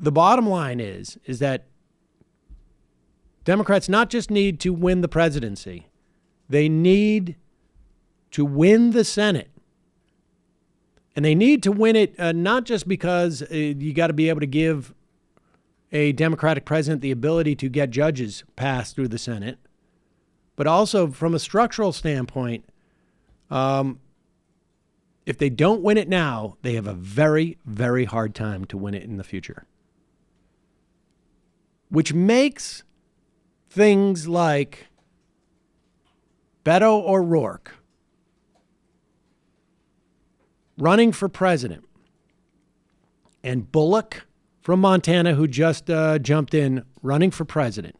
the bottom line is that Democrats not just need to win the presidency, they need to win the Senate. And they need to win it not just because you got to be able to give a Democratic president the ability to get judges passed through the Senate, but also from a structural standpoint, if they don't win it now, they have a very, very hard time to win it in the future. Which makes things like Beto O'Rourke running for president and Bullock from Montana, who just jumped in, running for president,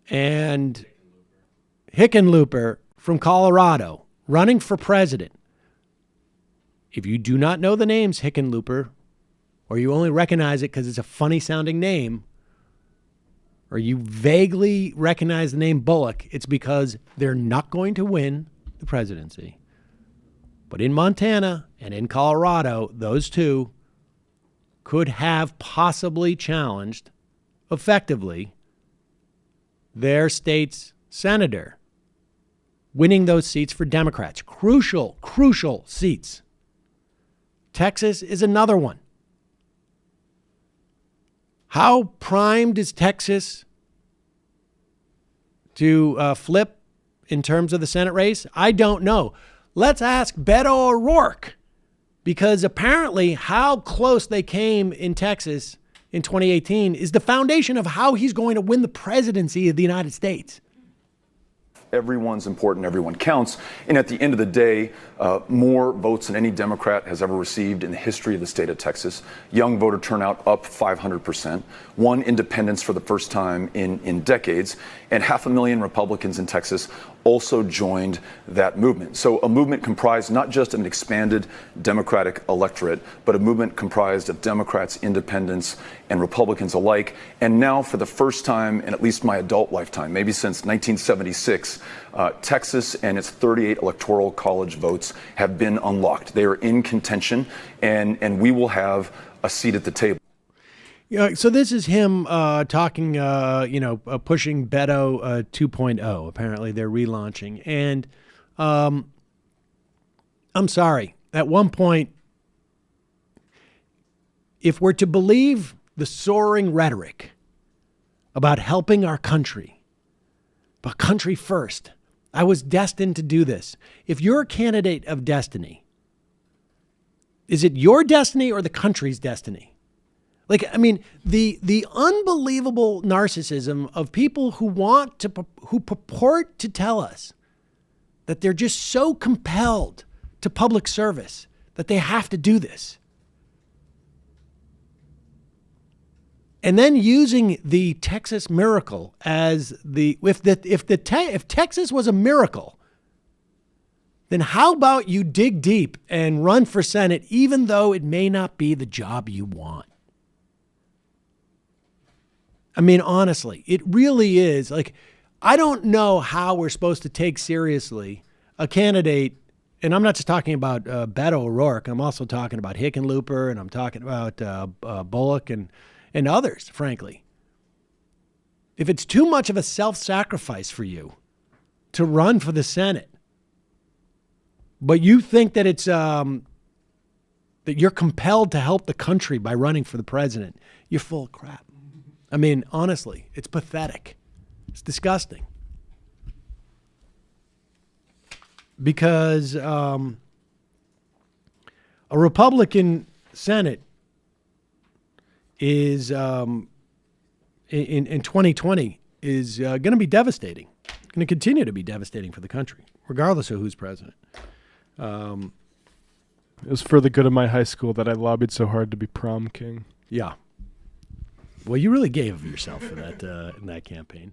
and Hickenlooper from Colorado running for president. If you do not know the names Hickenlooper, or you only recognize it because it's a funny sounding name, or you vaguely recognize the name Bullock, it's because they're not going to win the presidency. But in Montana and in Colorado, those two could have possibly challenged effectively their state's senator, winning those seats for Democrats. Crucial, crucial seats. Texas is another one. How primed is Texas to flip in terms of the Senate race? I don't know. Let's ask Beto O'Rourke, because apparently how close they came in Texas in 2018 is the foundation of how he's going to win the presidency of the United States. Everyone's important, everyone counts. And at the end of the day, more votes than any Democrat has ever received in the history of the state of Texas. Young voter turnout up 500%. Won independence for the first time in decades. And 500,000 Republicans in Texas also joined that movement. So a movement comprised not just of an expanded Democratic electorate, but a movement comprised of Democrats, independents, and Republicans alike. And now, for the first time in at least my adult lifetime, maybe since 1976, Texas and its 38 electoral college votes have been unlocked. They are in contention, and we will have a seat at the table. Yeah, so this is him talking, pushing Beto 2.0. Apparently, they're relaunching. And I'm sorry. At one point, if we're to believe the soaring rhetoric about helping our country, but country first, I was destined to do this. If you're a candidate of destiny, is it your destiny or the country's destiny? Like, I mean, the unbelievable narcissism of people who purport to tell us that they're just so compelled to public service that they have to do this. And then using the Texas miracle as if Texas was a miracle, then how about you dig deep and run for Senate, even though it may not be the job you want? I mean, honestly, it really is. Like, I don't know how we're supposed to take seriously a candidate. And I'm not just talking about Beto O'Rourke. I'm also talking about Hickenlooper, and I'm talking about Bullock and others, frankly. If it's too much of a self-sacrifice for you to run for the Senate, but you think that it's that you're compelled to help the country by running for the president, you're full of crap. I mean, honestly, it's pathetic. It's disgusting. Because a Republican Senate is in 2020 is going to be devastating. Going to continue to be devastating for the country, regardless of who's president. It was for the good of my high school that I lobbied so hard to be prom king. Yeah. Well, you really gave of yourself for that in that campaign.